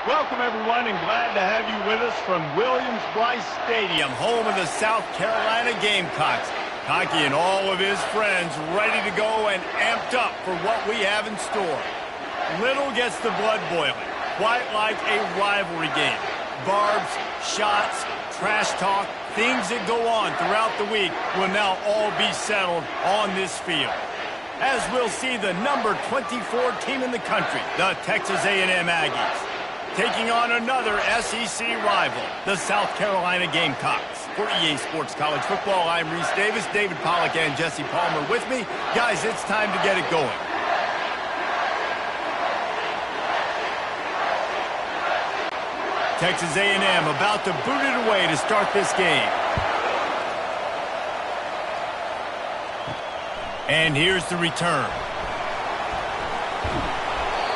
Welcome, everyone, and glad to have you with us from Williams-Brice Stadium, home of the South Carolina Gamecocks. Cocky and all of his friends ready to go and amped up for what we have in store. Little gets the blood boiling, quite like a rivalry game. Barbs, shots, trash talk, things that go on throughout the week will now all be settled on this field. As we'll see the number 24 team in the country, the Texas A&M Aggies, taking on another SEC rival, the South Carolina Gamecocks. For EA Sports College Football, I'm Reese Davis, David Pollack, and Jesse Palmer with me. Guys, it's time to get it going. Texas A&M about to boot it away to start this game. And here's the return.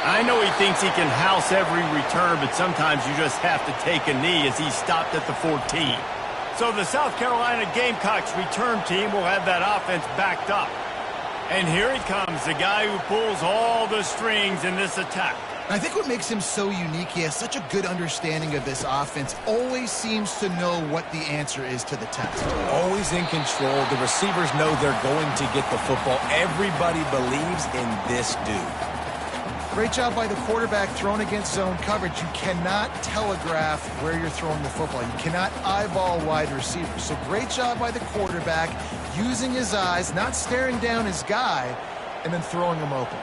I know he thinks he can house every return, but sometimes you just have to take a knee as he stopped at the 14. So the South Carolina Gamecocks return team will have that offense backed up. And here he comes, the guy who pulls all the strings in this attack. I think what makes him so unique, he has such a good understanding of this offense, always seems to know what the answer is to the test. Always in control. The receivers know they're going to get the football. Everybody believes in this dude. Great job by the quarterback thrown against zone coverage. You cannot telegraph where you're throwing the football. You cannot eyeball wide receivers. So great job by the quarterback using his eyes, not staring down his guy, and then throwing him open.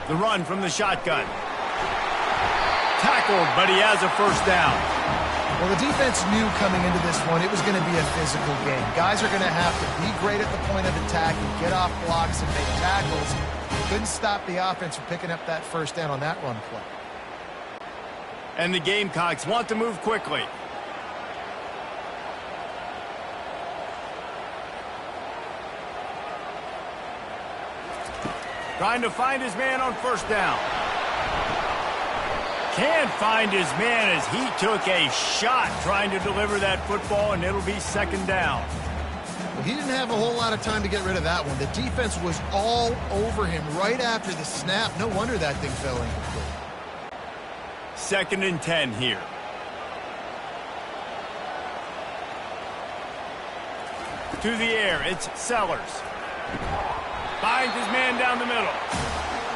The run from the shotgun. Tackled, but he has a first down. Well, the defense knew coming into this one it was going to be a physical game. Guys are going to have to be great at the point of attack and get off blocks and make tackles. Couldn't stop the offense from picking up that first down on that run play. And the Gamecocks want to move quickly. Trying to find his man on first down. Can't find his man as he took a shot trying to deliver that football, and it'll be second down. Well, he didn't have a whole lot of time to get rid of that one. The defense was all over him right after the snap. No wonder that thing fell incomplete. 2nd and 10 here. To the air, it's Sellers. Finds his man down the middle.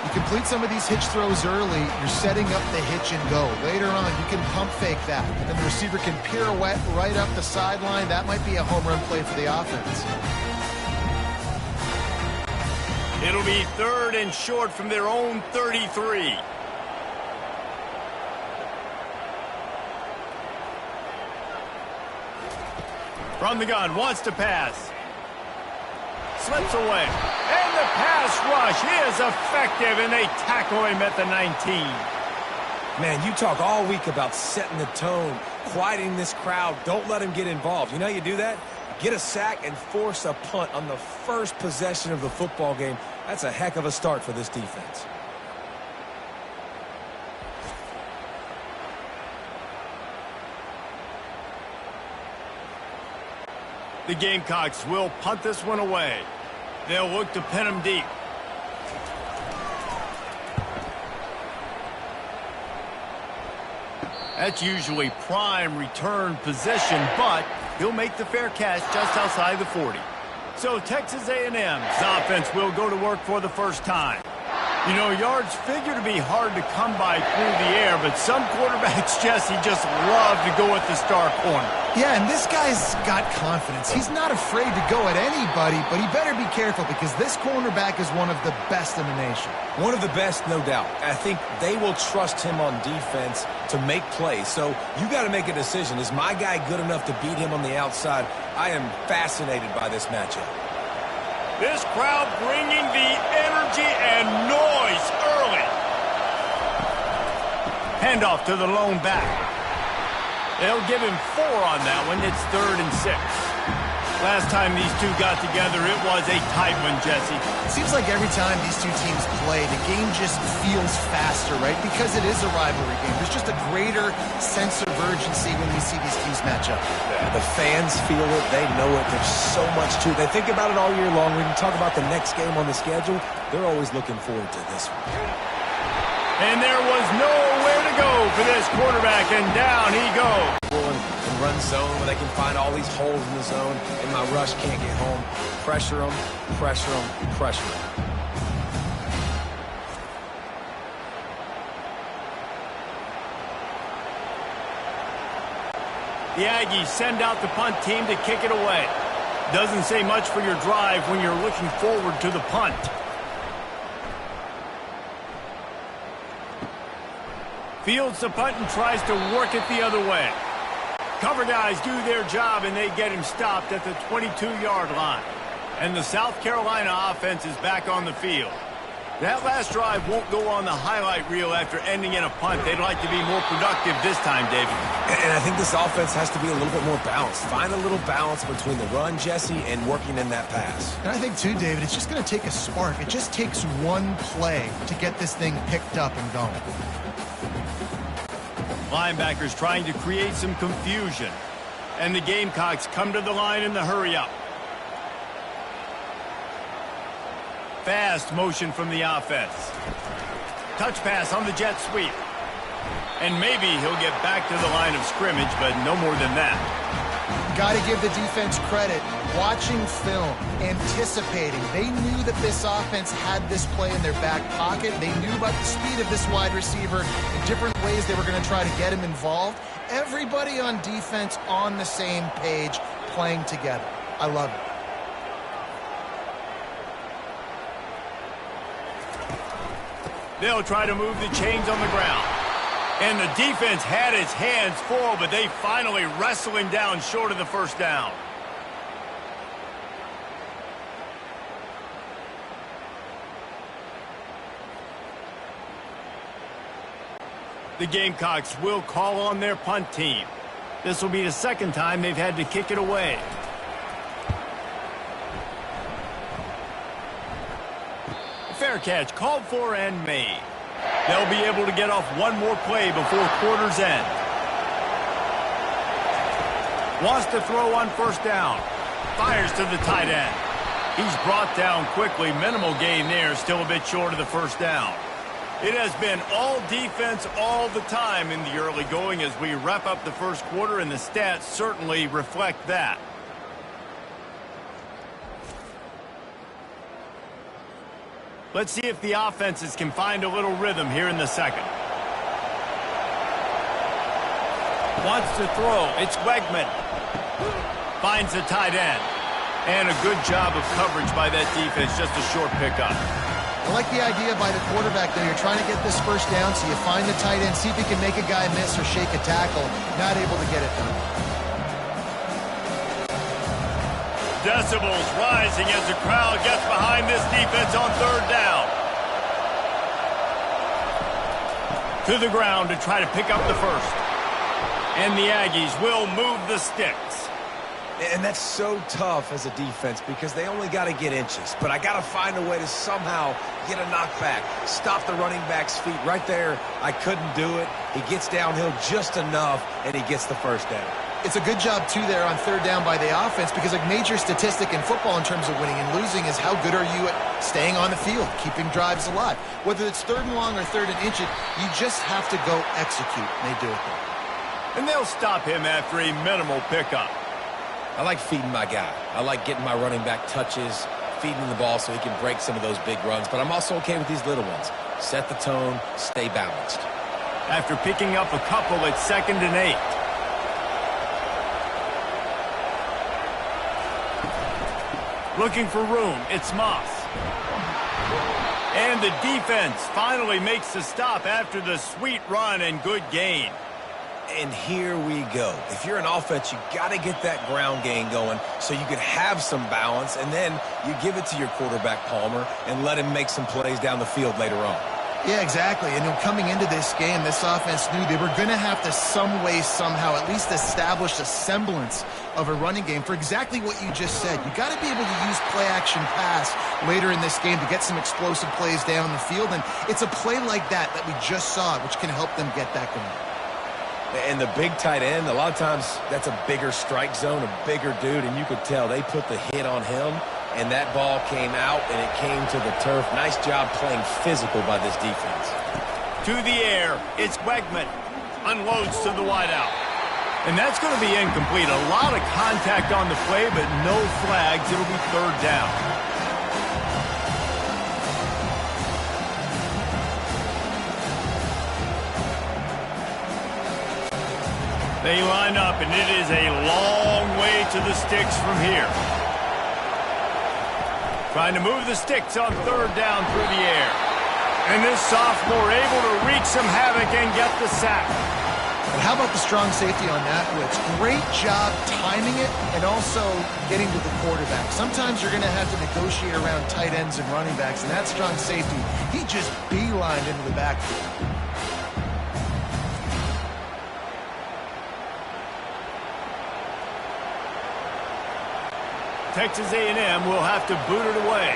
You complete some of these hitch throws early, you're setting up the hitch and go. Later on, you can pump fake that. And then the receiver can pirouette right up the sideline. That might be a home run play for the offense. It'll be 3rd and short from their own 33. From the gun, wants to pass. Slips away. And the pass rush is effective, and they tackle him at the 19. Man, you talk all week about setting the tone, quieting this crowd. Don't let him get involved. You know how you do that? Get a sack and force a punt on the first possession of the football game. That's a heck of a start for this defense. The Gamecocks will punt this one away. They'll look to pin him deep. That's usually prime return position, but he'll make the fair catch just outside the 40. So Texas A&M's offense will go to work for the first time. You know, yards figure to be hard to come by through the air, but some quarterbacks, Jesse, just love to go at the star corner. Yeah, and this guy's got confidence. He's not afraid to go at anybody, but he better be careful because this cornerback is one of the best in the nation. One of the best, no doubt. I think they will trust him on defense to make plays. So you got to make a decision. Is my guy good enough to beat him on the outside? I am fascinated by this matchup. This crowd bringing the energy and noise early. Handoff to the lone back. They'll give him 4 on that one. It's 3rd and 6. Last time these two got together, it was a tight one, Jesse. It seems like every time these two teams play, the game just feels faster, right? Because it is a rivalry game. There's just a greater sense of urgency when we see these teams match up. Yeah, the fans feel it. They know it. There's so much to it. They think about it all year long. When you talk about the next game on the schedule, they're always looking forward to this one. And there was nowhere to go for this quarterback, and down he goes. And run zone where they can find all these holes in the zone, and my rush can't get home. Pressure them, pressure them, pressure them. The Aggies send out the punt team to kick it away. Doesn't say much for your drive when you're looking forward to the punt. Fields the punt and tries to work it the other way. Cover guys do their job, and they get him stopped at the 22-yard line. And the South Carolina offense is back on the field. That last drive won't go on the highlight reel after ending in a punt. They'd like to be more productive this time, David. And I think this offense has to be a little bit more balanced. Find a little balance between the run, Jesse, and working in that pass. And I think, too, David, it's just going to take a spark. It just takes one play to get this thing picked up and going. Linebackers trying to create some confusion. And the Gamecocks come to the line in the hurry-up. Fast motion from the offense. Touch pass on the jet sweep. And maybe he'll get back to the line of scrimmage, but no more than that. Got to give the defense credit. Watching film, anticipating. They knew that this offense had this play in their back pocket. They knew about the speed of this wide receiver in different ways they were going to try to get him involved. Everybody on defense on the same page, playing together. I love it. They'll try to move the chains on the ground. And the defense had its hands full, but they finally wrestle him down short of the first down. The Gamecocks will call on their punt team. This will be the second time they've had to kick it away. Fair catch called for and made. They'll be able to get off one more play before quarter's end. Wants to throw on first down. Fires to the tight end. He's brought down quickly. Minimal gain there. Still a bit short of the first down. It has been all defense all the time in the early going as we wrap up the first quarter, and the stats certainly reflect that. Let's see if the offenses can find a little rhythm here in the second. Wants to throw. It's Wegman. Finds the tight end. And a good job of coverage by that defense. Just a short pickup. I like the idea by the quarterback, though. You're trying to get this first down, so you find the tight end, see if he can make a guy miss or shake a tackle. Not able to get it done. Decibels rising as the crowd gets behind this defense on third down. To the ground to try to pick up the first. And the Aggies will move the sticks. And that's so tough as a defense because they only got to get inches. But I got to find a way to somehow get a knockback, stop the running back's feet. Right there, I couldn't do it. He gets downhill just enough, and he gets the first down. It's a good job, too, there on third down by the offense because a major statistic in football in terms of winning and losing is how good are you at staying on the field, keeping drives alive. Whether it's third and long or third and inch, you just have to go execute, and they do it there. And they'll stop him after a minimal pickup. I like feeding my guy. I like getting my running back touches, feeding him the ball so he can break some of those big runs. But I'm also okay with these little ones. Set the tone, stay balanced. After picking up a couple, it's 2nd and 8. Looking for room, it's Moss. And the defense finally makes the stop after the sweet run and good gain. And here we go. If you're an offense, you got to get that ground game going so you can have some balance, and then you give it to your quarterback, Palmer, and let him make some plays down the field later on. Yeah, exactly. And coming into this game, this offense knew they were going to have to some way, somehow, at least establish a semblance of a running game for exactly what you just said. You got to be able to use play-action pass later in this game to get some explosive plays down the field. And it's a play like that we just saw, which can help them get that going. And the big tight end, a lot of times that's a bigger strike zone, a bigger dude, and you could tell they put the hit on him. And that ball came out, and it came to the turf. Nice job playing physical by this defense. To the air, it's Wegman. Unloads to the wideout. And that's going to be incomplete. A lot of contact on the play, but no flags. It'll be third down. They line up, and it is a long way to the sticks from here. Trying to move the sticks on third down through the air. And this sophomore able to wreak some havoc and get the sack. And how about the strong safety on that blitz? Great job timing it and also getting to the quarterback. Sometimes you're going to have to negotiate around tight ends and running backs, and that strong safety, he just beelined into the backfield. Texas A&M will have to boot it away.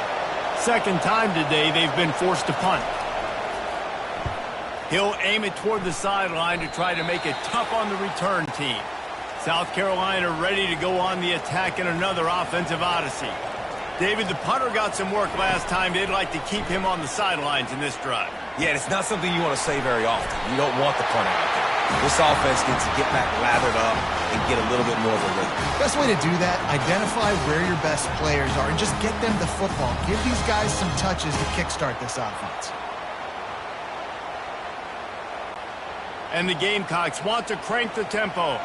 Second time today they've been forced to punt. He'll aim it toward the sideline to try to make it tough on the return team. South Carolina ready to go on the attack in another offensive odyssey. David, the punter got some work last time. They'd like to keep him on the sidelines in this drive. Yeah, it's not something you want to say very often. You don't want the punter out there. This offense needs to get back lathered up and get a little bit more of a rhythm. Best way to do that, identify where your best players are and just get them the football. Give these guys some touches to kickstart this offense. And the Gamecocks want to crank the tempo.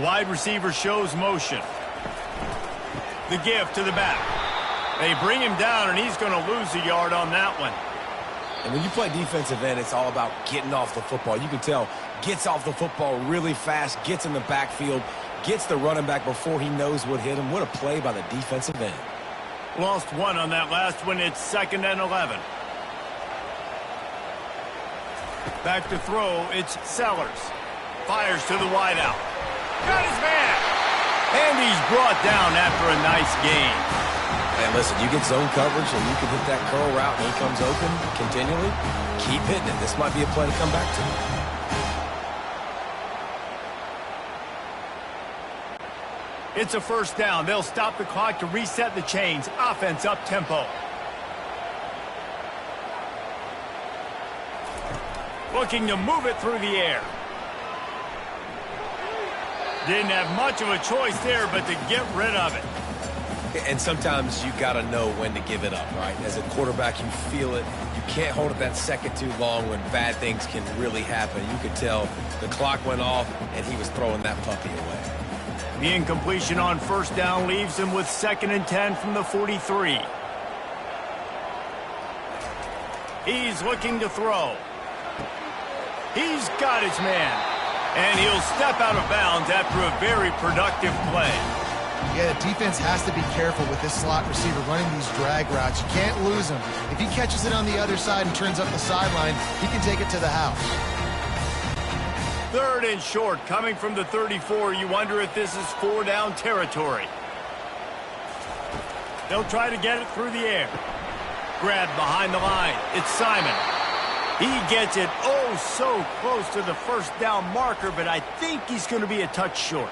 Wide receiver shows motion. The give to the back. They bring him down, and he's going to lose a yard on that one. And when you play defensive end, it's all about getting off the football. You can tell, gets off the football really fast, gets in the backfield, gets the running back before he knows what hit him. What a play by the defensive end. Lost one on that last one. It's 2nd and 11. Back to throw. It's Sellers. Fires to the wideout. Got his man. And he's brought down after a nice gain. And listen, you get zone coverage and you can hit that curl route and he comes open continually. Keep hitting it. This might be a play to come back to. It's a first down. They'll stop the clock to reset the chains. Offense up tempo. Looking to move it through the air. Didn't have much of a choice there, but to get rid of it. And sometimes you got to know when to give it up, right? As a quarterback, you feel it. You can't hold it that second too long when bad things can really happen. You could tell the clock went off, and he was throwing that puppy away. The incompletion on first down leaves him with 2nd and 10 from the 43. He's looking to throw. He's got his man. And he'll step out of bounds after a very productive play. Yeah, the defense has to be careful with this slot receiver running these drag routes. You can't lose him. If he catches it on the other side and turns up the sideline, he can take it to the house. 3rd and short coming from the 34. You wonder if this is 4-down territory. They'll try to get it through the air. Grabbed behind the line. It's Simon. He gets it so close to the first down marker, but I think he's going to be a touch short.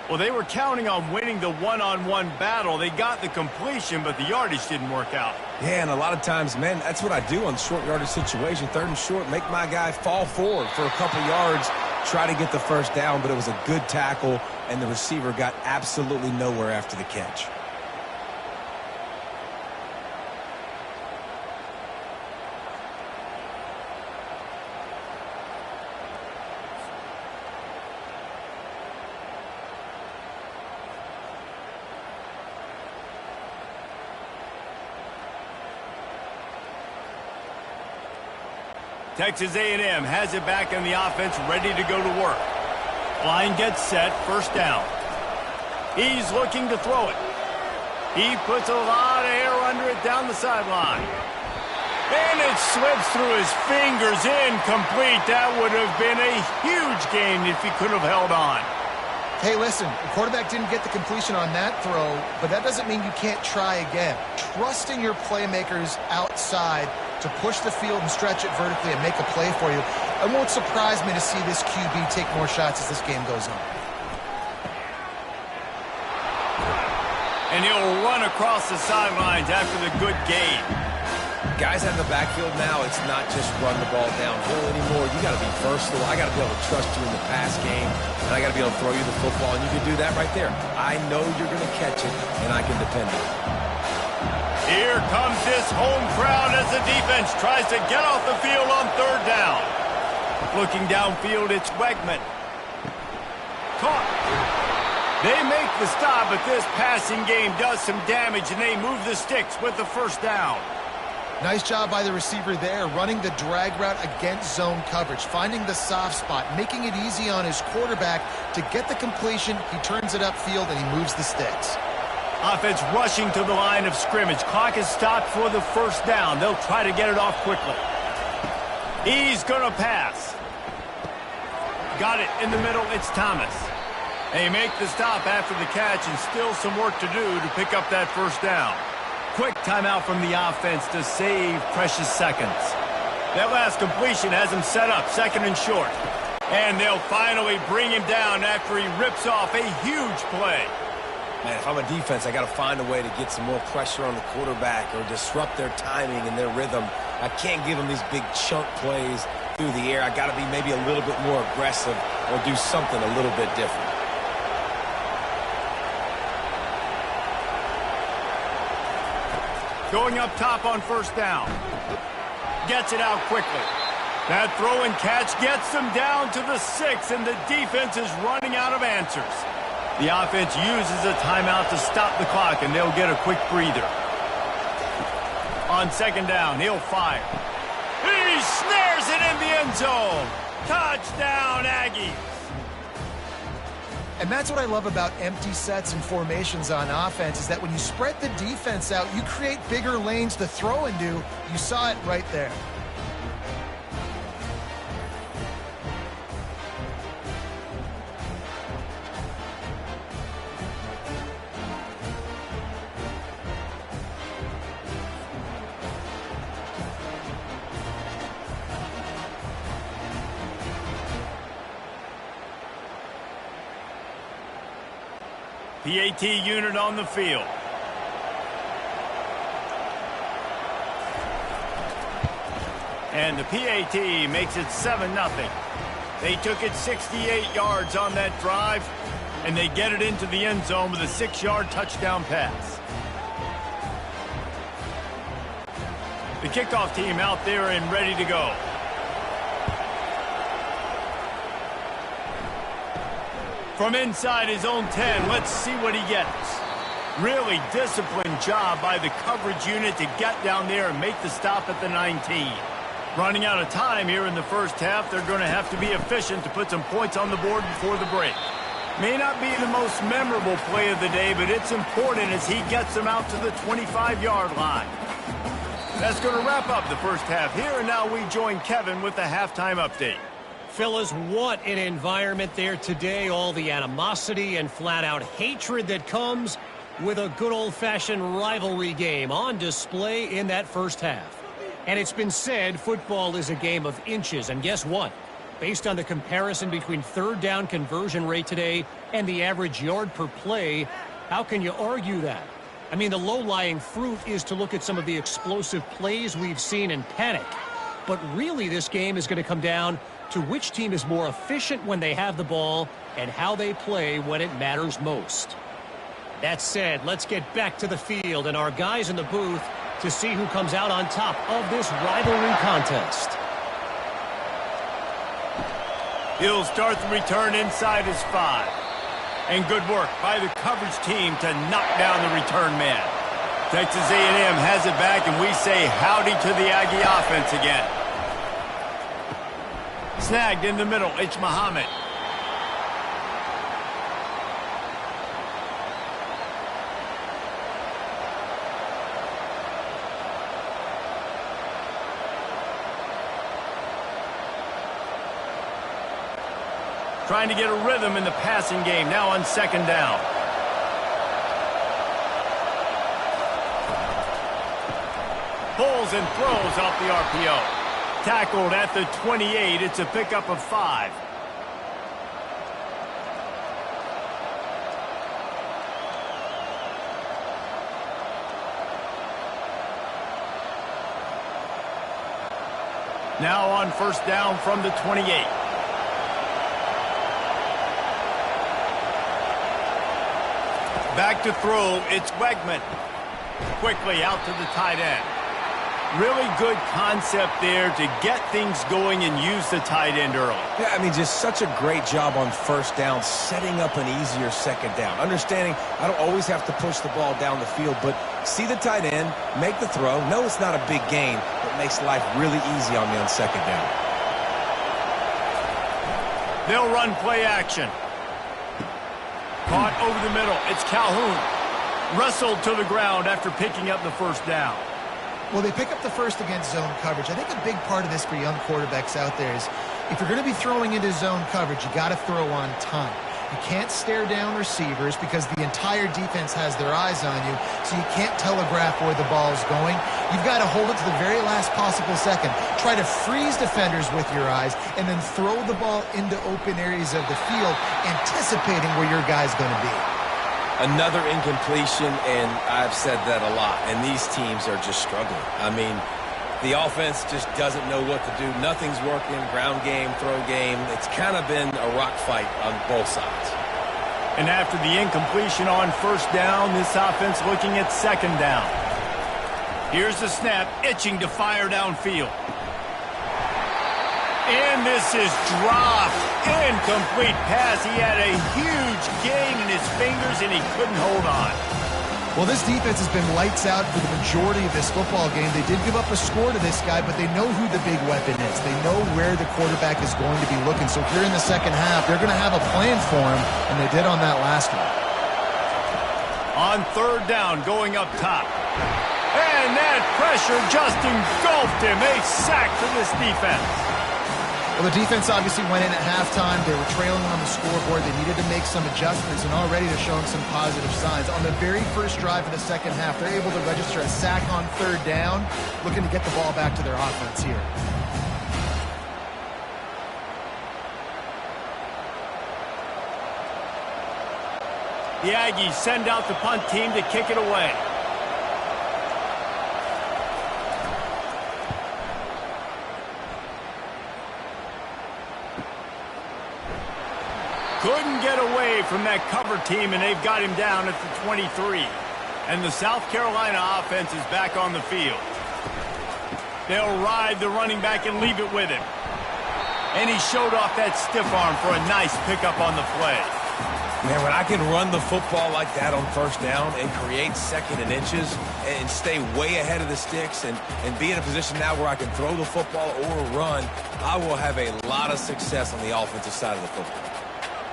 Well, they were counting on winning the one-on-one battle. They got the completion, but the yardage didn't work out. Yeah, and a lot of times, man, that's what I do on short yardage situation. 3rd and short, make my guy fall forward for a couple yards, try to get the first down, but it was a good tackle, and the receiver got absolutely nowhere after the catch. Texas A&M has it back in the offense, ready to go to work. Line gets set, first down. He's looking to throw it. He puts a lot of air under it down the sideline. And it slips through his fingers, incomplete. That would have been a huge gain if he could have held on. Hey, listen, the quarterback didn't get the completion on that throw, but that doesn't mean you can't try again. Trusting your playmakers outside to push the field and stretch it vertically and make a play for you. It won't surprise me to see this QB take more shots as this game goes on. And he'll run across the sidelines after the good gain. Guys out in the backfield now, it's not just run the ball downhill anymore. You got to be versatile. I got to be able to trust you in the pass game, and I got to be able to throw you the football, and you can do that right there. I know you're going to catch it, and I can depend on it. Here comes this home crowd as the defense tries to get off the field on third down. Looking downfield, it's Wegman. Caught. They make the stop, but this passing game does some damage, and they move the sticks with the first down. Nice job by the receiver there, running the drag route against zone coverage, finding the soft spot, making it easy on his quarterback to get the completion. He turns it upfield, and he moves the sticks. Offense rushing to the line of scrimmage. Clock is stopped for the first down. They'll try to get it off quickly. He's going to pass. Got it in the middle. It's Thomas. They make the stop after the catch, and still some work to do to pick up that first down. Quick timeout from the offense to save precious seconds. That last completion has him set up, second and short. And they'll finally bring him down after he rips off a huge play. Man, if I'm a defense, I got to find a way to get some more pressure on the quarterback or disrupt their timing and their rhythm. I can't give them these big chunk plays through the air. I got to be maybe a little bit more aggressive or do something a little bit different. Going up top on first down. Gets it out quickly. That throw and catch gets them down to the 6, and the defense is running out of answers. The offense uses a timeout to stop the clock, and they'll get a quick breather. On second down, he'll fire. He snares it in the end zone. Touchdown, Aggies. And that's what I love about empty sets and formations on offense, is that when you spread the defense out, you create bigger lanes to throw into. You saw it right there. PAT unit on the field. And the PAT makes it 7-0. They took it 68 yards on that drive, and they get it into the end zone with a 6-yard touchdown pass. The kickoff team out there and ready to go. From inside his own 10, let's see what he gets. Really disciplined job by the coverage unit to get down there and make the stop at the 19. Running out of time here in the first half, they're going to have to be efficient to put some points on the board before the break. May not be the most memorable play of the day, but it's important as he gets them out to the 25-yard line. That's going to wrap up the first half here, and now we join Kevin with the halftime update. Fellas, what an environment there today. All the animosity and flat-out hatred that comes with a good old-fashioned rivalry game on display in that first half. And it's been said football is a game of inches. And guess what? Based on the comparison between third down conversion rate today and the average yard per play, how can you argue that? I mean, the low-lying fruit is to look at some of the explosive plays we've seen in panic. But really, this game is going to come down to which team is more efficient when they have the ball and how they play when it matters most. That said, let's get back to the field and our guys in the booth to see who comes out on top of this rivalry contest. He'll start the return inside his 5. And good work by the coverage team to knock down the return man. Texas A&M has it back, and we say howdy to the Aggie offense again. Snagged in the middle, it's Muhammad. trying to get a rhythm in the passing game now on second down. Pulls and throws off the RPO. Tackled at the 28. It's a pickup of 5. Now on first down from the 28. Back to throw, it's Wegman. Quickly out to the tight end. Really good concept there to get things going and use the tight end early. Yeah, I mean, just such a great job on first down, setting up an easier second down. Understanding I don't always have to push the ball down the field, but see the tight end, make the throw. No, it's not a big gain, but makes life really easy on me on second down. They'll run play action. Caught over the middle. It's Calhoun. Wrestled to the ground after picking up the first down. Well, they pick up the first against zone coverage. I think a big part of this for young quarterbacks out there is if you're going to be throwing into zone coverage, you got to throw on time. You can't stare down receivers because the entire defense has their eyes on you, so you can't telegraph where the ball is going. You've got to hold it to the very last possible second. Try to freeze defenders with your eyes, and then throw the ball into open areas of the field, anticipating where your guy's going to be. Another incompletion, and I've said that a lot, and these teams are just struggling. I mean, the offense just doesn't know what to do. Nothing's working, ground game, throw game. It's kind of been a rock fight on both sides. And after the incompletion on first down, this offense looking at second down. Here's the snap, itching to fire downfield. And this is dropped. Incomplete pass. He had a huge gain in his fingers, and he couldn't hold on. Well, this defense has been lights out for the majority of this football game. They did give up a score to this guy, but they know who the big weapon is. They know where the quarterback is going to be looking. So here in the second half, they're going to have a plan for him, and they did on that last one. On third down, going up top. And that pressure just engulfed him. A sack for this defense. Well, the defense obviously went in at halftime. They were trailing on the scoreboard. They needed to make some adjustments, and already they're showing some positive signs. On the very first drive of the second half, they're able to register a sack on third down, looking to get the ball back to their offense here. The Aggies send out the punt team to kick it away. Couldn't get away from that cover team, and they've got him down at the 23. And the South Carolina offense is back on the field. They'll ride the running back and leave it with him. And he showed off that stiff arm for a nice pickup on the play. Man, when I can run the football like that on first down and create second and inches and stay way ahead of the sticks and be in a position now where I can throw the football or run, I will have a lot of success on the offensive side of the football.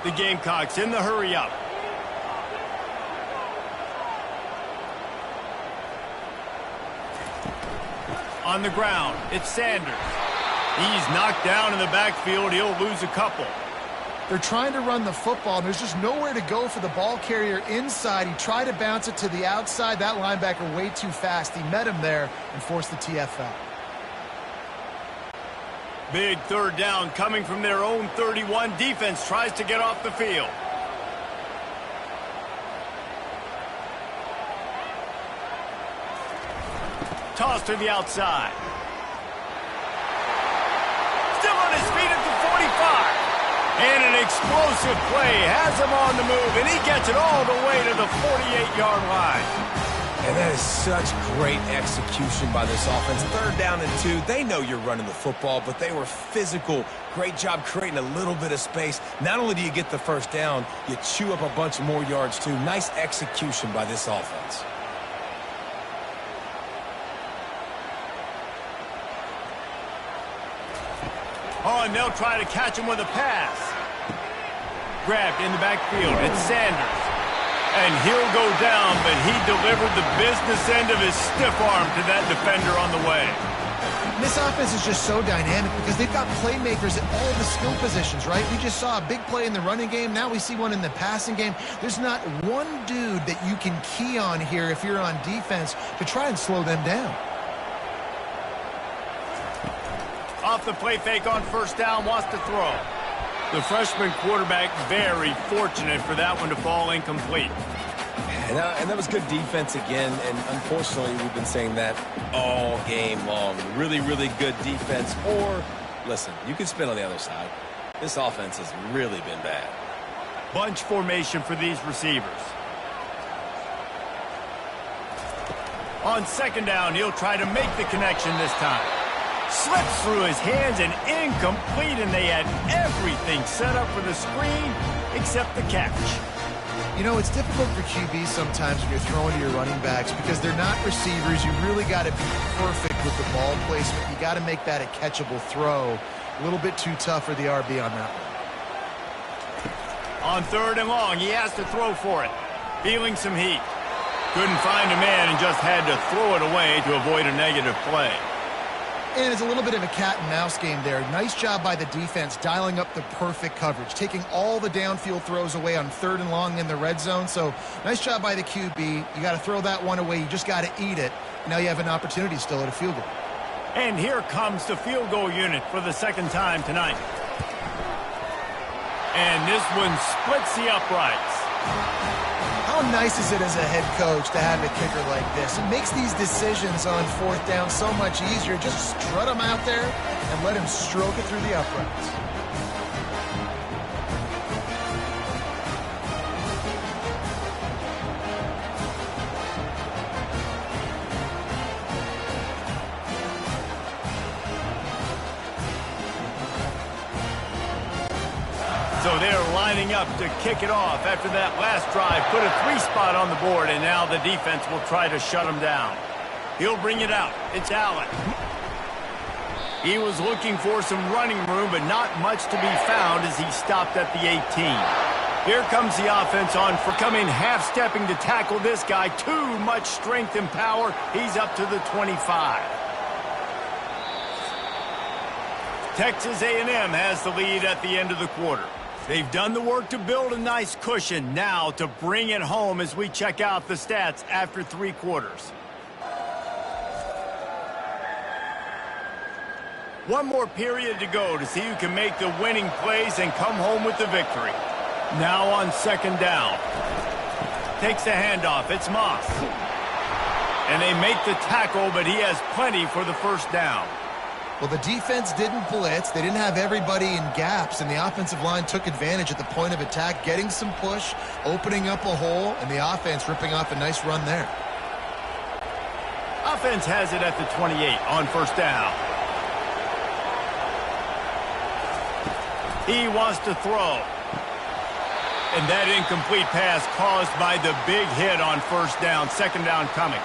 The Gamecocks in the hurry up. On the ground, it's Sanders. He's knocked down in the backfield. He'll lose a couple. They're trying to run the football, and there's just nowhere to go for the ball carrier inside. He tried to bounce it to the outside. That linebacker way too fast. He met him there and forced the TFL. Big third down coming from their own 31. Defense tries to get off the field. Toss to the outside. Still on his feet at the 45. And an explosive play has him on the move, and he gets it all the way to the 48-yard line. And that is such great execution by this offense. Third down and 2. They know you're running the football, but they were physical. Great job creating a little bit of space. Not only do you get the first down, you chew up a bunch more yards, too. Nice execution by this offense. Oh, and they'll try to catch him with a pass. Grabbed in the backfield. It's Sanders. And he'll go down, but he delivered the business end of his stiff arm to that defender on the way. This offense is just so dynamic because they've got playmakers at all the skill positions, right? We just saw a big play in the running game. Now we see one in the passing game. There's not one dude that you can key on here if you're on defense to try and slow them down. Off the play fake on first down, wants to throw. The freshman quarterback very fortunate for that one to fall incomplete. And that was good defense again, and unfortunately we've been saying that all game long. Really, really good defense. Or, listen, you can spin on the other side. This offense has really been bad. Bunch formation for these receivers. On second down, he'll try to make the connection this time. Slips through his hands and incomplete, and they had everything set up for the screen except the catch. You know, it's difficult for QB sometimes when you're throwing to your running backs because they're not receivers. You really got to be perfect with the ball placement. You got to make that a catchable throw. A little bit too tough for the RB on that one. On third and long, he has to throw for it. Feeling some heat. Couldn't find a man and just had to throw it away to avoid a negative play. And it's a little bit of a cat and mouse game there. Nice job by the defense dialing up the perfect coverage, taking all the downfield throws away on third and long in the red zone. So nice job by the QB. You got to throw that one away. You just got to eat it. Now you have an opportunity still at a field goal. And here comes the field goal unit for the second time tonight. And this one splits the uprights. How nice is it as a head coach to have a kicker like this? It makes these decisions on fourth down so much easier. Just strut him out there and let him stroke it through the uprights. So they're lining up to kick it off after that last drive. Put a 3-spot on the board, and now the defense will try to shut him down. He'll bring it out. It's Allen. He was looking for some running room, but not much to be found as he stopped at the 18. Here comes the offense on for coming half-stepping to tackle this guy. Too much strength and power. He's up to the 25. Texas A&M has the lead at the end of the quarter. They've done the work to build a nice cushion. Now to bring it home as we check out the stats after 3 quarters. One more period to go to see who can make the winning plays and come home with the victory. Now on second down. Takes the handoff. It's Moss. And they make the tackle, but he has plenty for the first down. Well, the defense didn't blitz. They didn't have everybody in gaps, and the offensive line took advantage at the point of attack, getting some push, opening up a hole, and the offense ripping off a nice run there. Offense has it at the 28 on first down. He wants to throw. And that incomplete pass caused by the big hit on first down. Second down coming.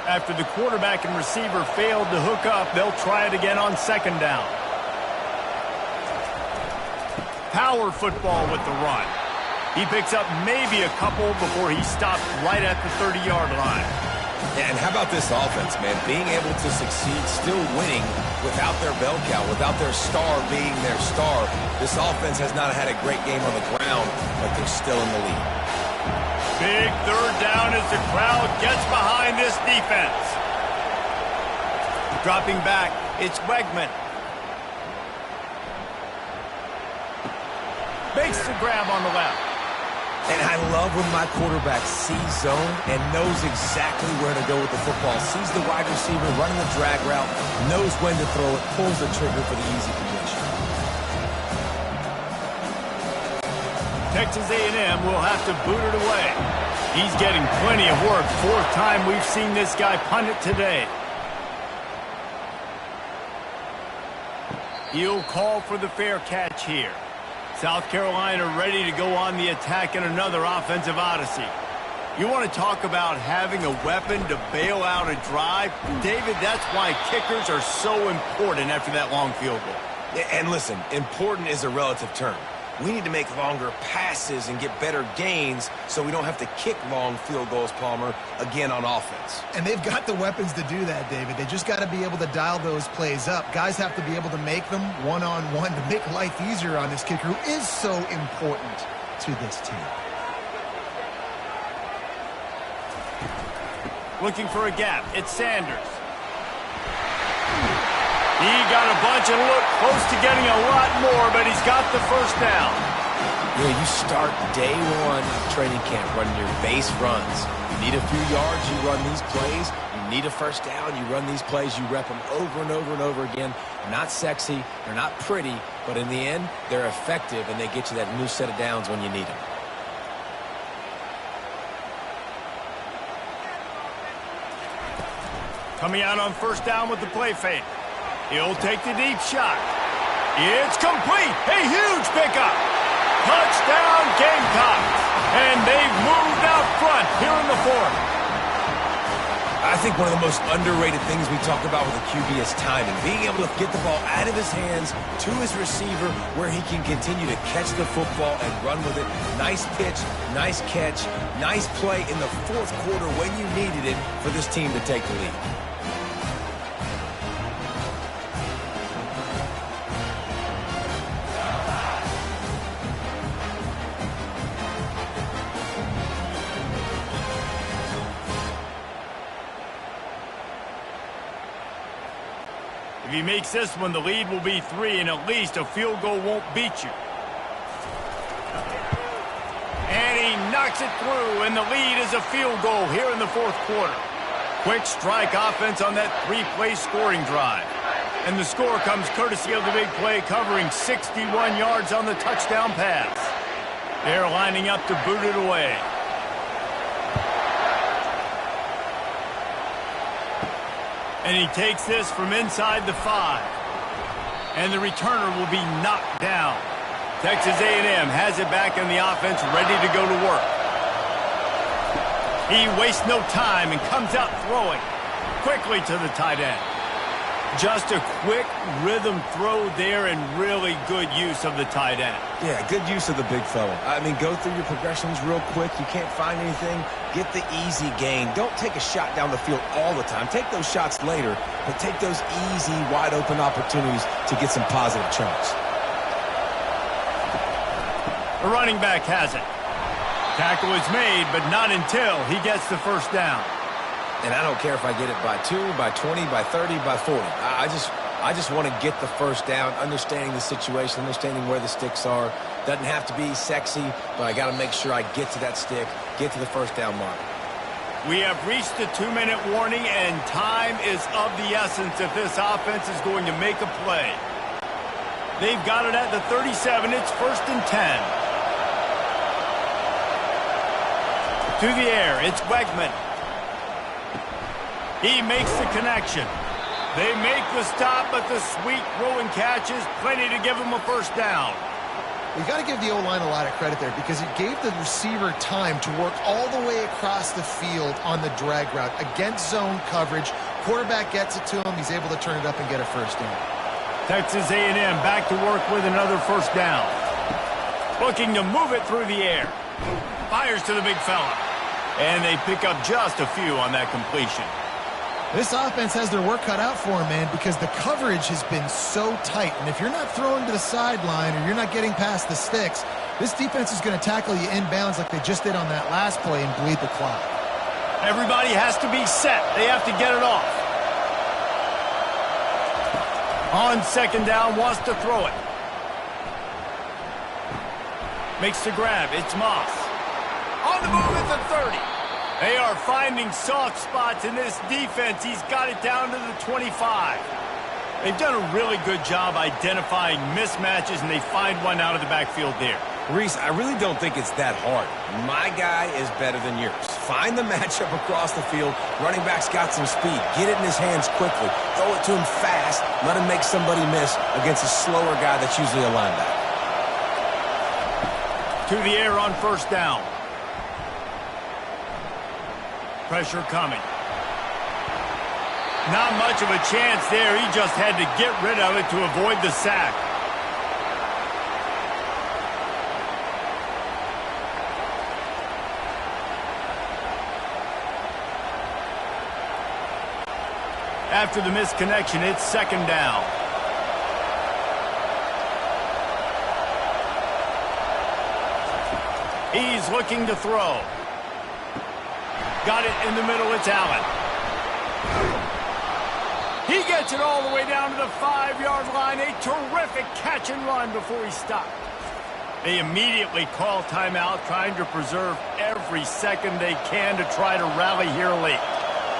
After the quarterback and receiver failed to hook up, they'll try it again on second down. Power football with the run. He picks up maybe a couple before he stopped right at the 30-yard line. Yeah, and how about this offense, man? Being able to succeed, still winning without their bell cow, without their star being their star. This offense has not had a great game on the ground, but they're still in the lead. Big third down as the crowd gets behind this defense. Dropping back, it's Wegman. Makes the grab on the left. And I love when my quarterback sees zone and knows exactly where to go with the football. Sees the wide receiver running the drag route, knows when to throw it, pulls the trigger for the easy completion. Texas A&M will have to boot it away. He's getting plenty of work. 4th time we've seen this guy punt it today. He'll call for the fair catch here. South Carolina ready to go on the attack in another offensive odyssey. You want to talk about having a weapon to bail out a drive? David, that's why kickers are so important after that long field goal. And listen, important is a relative term. We need to make longer passes and get better gains so we don't have to kick long field goals, Palmer, again on offense. And they've got the weapons to do that, David. They just got to be able to dial those plays up. Guys have to be able to make them one-on-one to make life easier on this kicker who is so important to this team. Looking for a gap. It's Sanders. He got a bunch and looked close to getting a lot more, but he's got the first down. Yeah, you start day one of training camp running your base runs. You need a few yards, you run these plays. You need a first down, you run these plays. You rep them over and over and over again. They're not sexy, they're not pretty, but in the end, they're effective, and they get you that new set of downs when you need them. Coming out on first down with the play fake. He'll take the deep shot. It's complete. A huge pickup. Touchdown Gamecocks. And they've moved out front here in the fourth. I think one of the most underrated things we talk about with a QB is timing. Being able to get the ball out of his hands to his receiver where he can continue to catch the football and run with it. Nice pitch, nice catch, nice play in the fourth quarter when you needed it for this team to take the lead. If he makes this one, the lead will be 3, and at least a field goal won't beat you. And he knocks it through, and the lead is a field goal here in the fourth quarter. Quick strike offense on that 3-play scoring drive. And the score comes courtesy of the big play, covering 61 yards on the touchdown pass. They're lining up to boot it away. And he takes this from inside the 5. And the returner will be knocked down. Texas A&M has it back in the offense, ready to go to work. He wastes no time and comes out throwing quickly to the tight end. Just a quick rhythm throw there and really good use of the tight end. Yeah, good use of the big fella. I mean, go through your progressions real quick. You can't find anything. Get the easy gain. Don't take a shot down the field all the time. Take those shots later, but take those easy, wide-open opportunities to get some positive chunks. The running back has it. Tackle is made, but not until he gets the first down. And I don't care if I get it by 2, by 20, by 30, by 40. I just want to get the first down, understanding the situation, understanding where the sticks are. Doesn't have to be sexy, but I got to make sure I get to that stick, get to the first down mark. We have reached the 2-minute warning, and time is of the essence if this offense is going to make a play. They've got it at the 37. It's 1st and 10. To the air, it's Wegman. He makes the connection. They make the stop, but the sweet throw and catch is plenty to give him a first down. You got to give the O-line a lot of credit there because it gave the receiver time to work all the way across the field on the drag route against zone coverage. Quarterback gets it to him. He's able to turn it up and get a first down. Texas A&M back to work with another first down. Looking to move it through the air. Fires to the big fella. And they pick up just a few on that completion. This offense has their work cut out for them, man, because the coverage has been so tight. And if you're not throwing to the sideline or you're not getting past the sticks, this defense is going to tackle you inbounds like they just did on that last play and bleed the clock. Everybody has to be set. They have to get it off. On second down, wants to throw it. Makes the grab. It's Moss. On the move at the 30. They are finding soft spots in this defense. He's got it down to the 25. They've done a really good job identifying mismatches, and they find one out of the backfield there. Reese, I really don't think it's that hard. My guy is better than yours. Find the matchup across the field. Running back's got some speed. Get it in his hands quickly. Throw it to him fast. Let him make somebody miss against a slower guy that's usually a linebacker. To the air on first down. Pressure coming. Not much of a chance there. He just had to get rid of it to avoid the sack. After the misconnection, it's second down. He's looking to throw. Got it in the middle. It's Allen. He gets it all the way down to the 5-yard line. A terrific catch and run before he stopped. They immediately call timeout, trying to preserve every second they can to try to rally here late.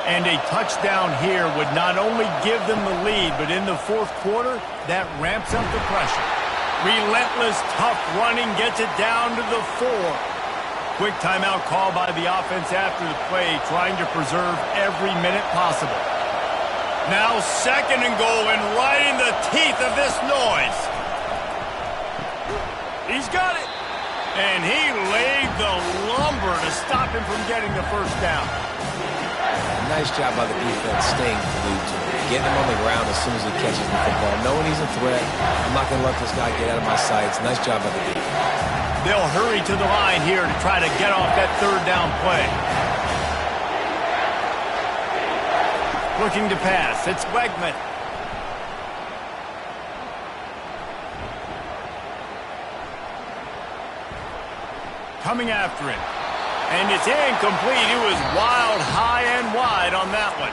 And a touchdown here would not only give them the lead, but in the fourth quarter, that ramps up the pressure. Relentless, tough running gets it down to the 4. Quick timeout call by the offense after the play, trying to preserve every minute possible. Now second and goal, and right in the teeth of this noise. He's got it. And he laid the lumber to stop him from getting the first down. Nice job by the defense staying glued to him. Getting him on the ground as soon as he catches the football. Knowing he's a threat, I'm not going to let this guy get out of my sights. Nice job by the defense. They'll hurry to the line here to try to get off that third down play. Looking to pass. It's Wegman. Coming after him. And it's incomplete. He was wild, high, and wide on that one.